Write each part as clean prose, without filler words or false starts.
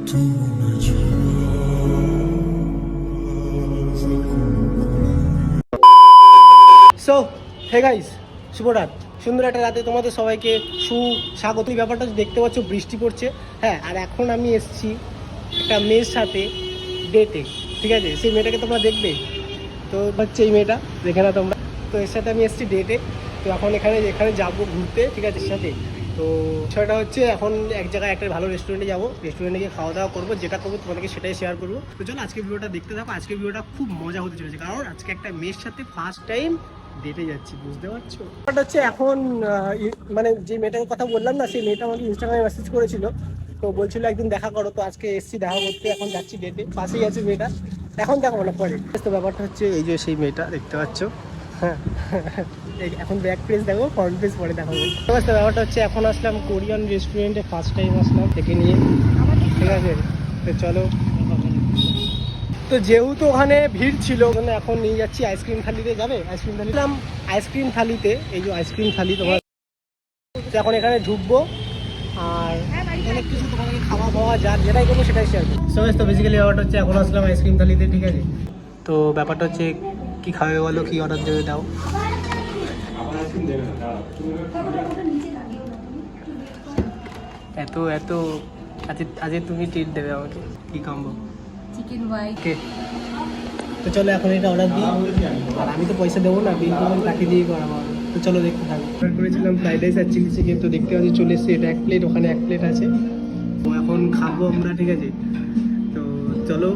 So hey guys, শুভ রাত। সুন্দর একটা রাতে তোমাদের সবাইকে সুস্বাগত। ব্যাপারটা দেখতে পাচ্ছ, বৃষ্টি পড়ছে। হ্যাঁ, আর এখন আমি এসেছি একটা মেয়ের সাথে ডেটে, ঠিক আছে? সেই মেয়েটাকে তোমরা দেখবে, তো হচ্ছে এই মেয়েটা, দেখে না তোমরা? তো এর সাথে আমি এসেছি ডেটে। তো এখন এখানে যাবো ঘুরতে, ঠিক আছে? এর সাথে তো বিষয়টা হচ্ছে, এখন এক জায়গায় একটা ভালো রেস্টুরেন্টে যাবো, রেস্টুরেন্টে গিয়ে খাওয়া দাওয়া করবো। যেটা করবো তোমাদেরকে সেটাই শেয়ার করবো। তো চলো আজকে ভিডিওটা দেখতে থাকো। আজকে ভিডিওটা খুব মজা হতে চলেছে, কারণ আজকে একটা মেয়ের সাথে ফার্স্ট টাইম ডেটে যাচ্ছি, বুঝতে পারছো? ব্যাপারটা হচ্ছে এখন মানে যে মেয়েটার কথা বললাম না, সেই মেয়েটা আমাকে ইনস্টাগ্রামে মেসেজ করেছিল, তো বলছিল একদিন দেখা করো। তো আজকে এসছি দেখা করতে, এখন যাচ্ছি ডেটে। পাশেই আছে মেয়েটা, এখন দেখাবো না, পরে। তো ব্যাপারটা হচ্ছে এই যে সেই মেয়েটা দেখতে পাচ্ছ, হ্যাঁ। এখন ব্যাক পেজ দেখো, ফ্রন্ট পেজ পরে দেখাবো। তো ব্যাপারটা হচ্ছে এখন আসলাম কোরিয়ান রেস্টুরেন্টে, ফার্স্ট টাইম আসলাম থেকে নিয়ে, ঠিক আছে? তো চলো। তো যেহেতু ওখানে ভিড় ছিল, এখন নিয়ে যাচ্ছি আইসক্রিম থালিতে। যাবে আইসক্রিম থালি? আইসক্রিম থালিতে, এই যে আইসক্রিম থালি তোমার। এখন এখানে ঢুকবো, আর অনেক কিছু তোমাদেরকে খাওয়া পাওয়া যাক, যেটাই করবো সেটাই শেয়ার করবো। তো বেসিক্যালি ব্যাপারটা হচ্ছে এখন আসলাম আইসক্রিম থালিতে, ঠিক আছে? তো ব্যাপারটা হচ্ছে কি খাবে বলো, কি অর্ডার দেবে দাও। এত এত আজ তুমি ট্রিট দেবে আমাকে, কি কামবো? Chicken white. তো চলো এখন এটা অর্ডার দিই, আর আমি তো পয়সা দেবো না, বিল পেমেন্ট কাটিয়ে দিয়ে করাবো। তো চলো দেখতে থাকো। অর্ডার করেছিলাম ফ্রাইড রাইস আর চিলি চিকেন, তো দেখতে পাচ্ছি চলে এসেছে। এটা 1 প্লেট, ওখানে 1 প্লেট আছে। তো এখন খাবো আমরা, ঠিক আছে? তো চলো,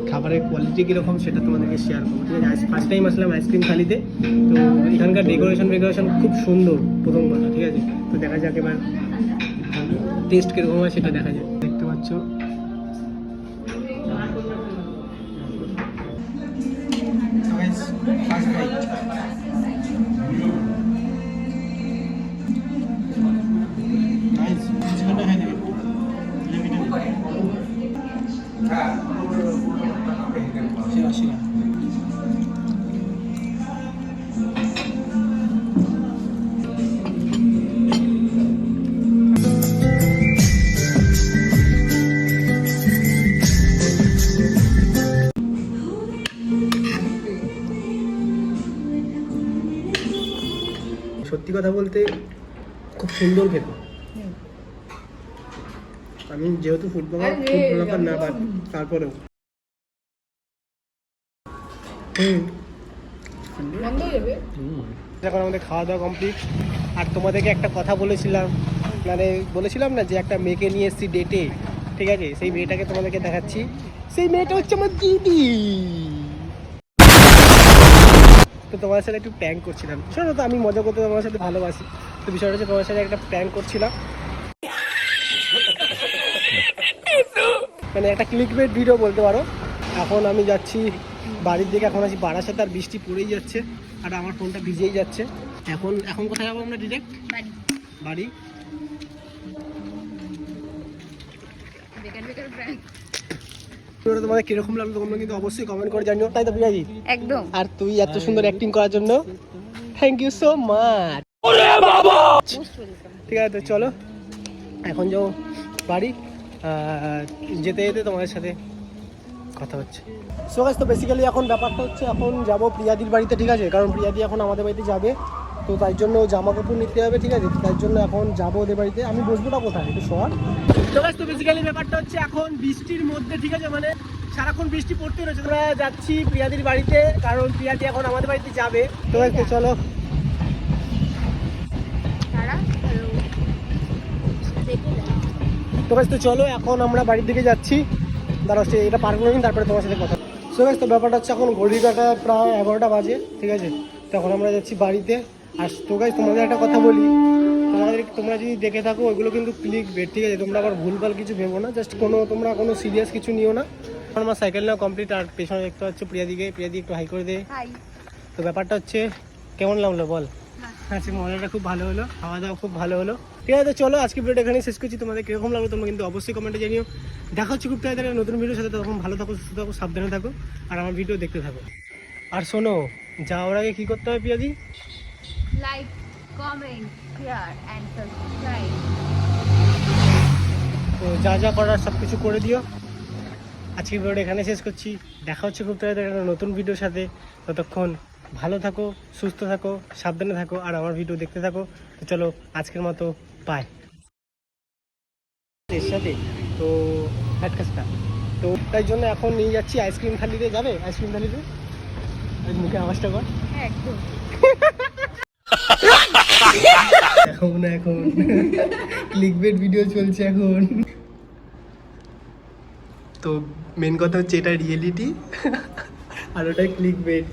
খাবারের কোয়ালিটি কীরকম সেটা তোমাদেরকে শেয়ার করবো, ঠিক আছে? ফার্স্ট টাইম আসলাম আইসক্রিম থালিতে। তো এখানকার ডেকোরেশন খুব সুন্দর, প্রথম কথা, ঠিক আছে? তো দেখা যাক এবার টেস্ট কীরকম হয় সেটা দেখা যায়। দেখতে পাচ্ছ সত্যি কথা বলতে খুব সুন্দর খেতে। আমি যেহেতু ফুটবল না পারি, তারপরেও এখন আমাদের খাওয়া দাওয়া কমপ্লিট। আর তোমাদেরকে একটা কথা বলেছিলাম না, যে একটা মেয়েকে নিয়ে এসেছি ডেটে, ঠিক আছে? সেই মেয়েটাকে তোমাদেরকে দেখাচ্ছি। সেই মেয়েটা হচ্ছে আমার দিদি। তো তোমার সাথে একটু প্র্যাঙ্ক করছিলাম। শোনো, তো আমি মজা করতে তোমার সাথে ভালোবাসি, তো বিষয়টা হচ্ছে তোমার সাথে একটা প্র্যাঙ্ক করছিলাম, মানে একটা ক্লিকবেট ভিডিও বলতে পারো। এখন আমি যাচ্ছি বাড়ির দিকে, এখন আছি বারাসাতে, আর বৃষ্টি পড়েই যাচ্ছে, আর আমার ফোনটা ভিজেই যাচ্ছে। এখন কোথায় যাবো আমরা? ডিরেক্ট বাড়ি। তোমাদের কিরকম লাগলো তোমরা কিন্তু অবশ্যই কমেন্ট করে জানিও, তাই তো প্রিয়াজি? একদম। আর তুই এত সুন্দর অ্যাক্টিং করার জন্য থ্যাংক ইউ সো মাচ। ঠিক আছে, তো চলো এখন যাও বাড়ি। যেতে যেতে তোমাদের সাথে কথা হচ্ছে। সো গাইস, তো বেসিক্যালি এখন ব্যাপারটা হচ্ছে, এখন যাবো প্রিয়াদির বাড়িতে, ঠিক আছে? কারণ প্রিয়াদি এখন আমাদের বাড়িতে যাবে, তো তাই জন্য জামা কাপড় নিতে হবে, ঠিক আছে? তাই জন্য এখন যাবো ওদের বাড়িতে। আমি বসবোটা কোথায়, একটু শহর। তো গাইস, তো বেসিক্যালি ব্যাপারটা হচ্ছে এখন বৃষ্টির মধ্যে, ঠিক আছে? মানে সারাক্ষণ বৃষ্টি পড়তে রয়েছে। আমরা যাচ্ছি প্রিয়াদির বাড়িতে, কারণ প্রিয়াদি এখন আমাদের বাড়িতে যাবে। তো গাইস, তো চলো। তো গাইস, তো চলো এখন আমরা বাড়ির দিকে যাচ্ছি। দাঁড়াও, এটা পার করে নিন, তারপরে তোমার সাথে কথা। সো গাইস, তো ব্যাপারটা হচ্ছে এখন ঘড়ি কাটা প্রায় 11টা বাজে, ঠিক আছে? তখন আমরা যাচ্ছি বাড়িতে। আর তো গাইস, তোমাদের একটা কথা বলি, তোমরা যদি দেখে থাকো ওইগুলো কিন্তু ক্লিকবেট, ঠিক আছে? তোমরা আবার ভুলভাল কিছু ভেবো না, জাস্ট তোমরা কোনো সিরিয়াস কিছু নিও না। আমার সাইকেল নেওয়া কমপ্লিট, আর পেছনে দেখতে পাচ্ছ প্রিয়াদি একটু হাই করে দে। তো ব্যাপারটা হচ্ছে কেমন লাগলো বল? আচ্ছা, মজাটা খুব ভালো হলো, খাওয়া দাওয়া খুব ভালো হলো। ঠিক আছে, চলো আজকে ভিডিওটা এখানেই শেষ করছি। তোমাদের কিরকম লাগলো তোমরা কিন্তু অবশ্যই কমেন্টে জানিও। দেখা হচ্ছে খুব তাড়াতাড়ি নতুন ভিডিওর সাথে। তখন ভালো থাকো, সুস্থ থাকো, সাবধানে থাকো, আর আমার ভিডিও দেখতে থাকো। আর শোনো, যাওয়ার আগে কি করতে হবে প্রিয়াদি? Like, comment, share and subscribe. তো যা যা করার সব কিছু করে দিও। আজকের ভিডিওটা এখানে শেষ করছি। দেখা হচ্ছে খুব তাড়াতাড়ি একটা নতুন ভিডিওর সাথে। ততক্ষণ ভালো থাকো, সুস্থ থাকো, সাবধানে থাকো, আর আমার ভিডিও দেখতে থাকো। তো চলো আজকের মতো বাই। এর সাথে তো হ্যাটকাসটা তো তাই জন্য এখন নিয়ে যাচ্ছি আইসক্রিম থালিতে। যাবে আইসক্রিম থালিতে? মুখে আওয়াজটা কর। একদম এখন এখন ক্লিকবেট ভিডিও চলছে এখন। তো মেন কথা হচ্ছে এটা রিয়েলিটি আর ওটা ক্লিকবেট।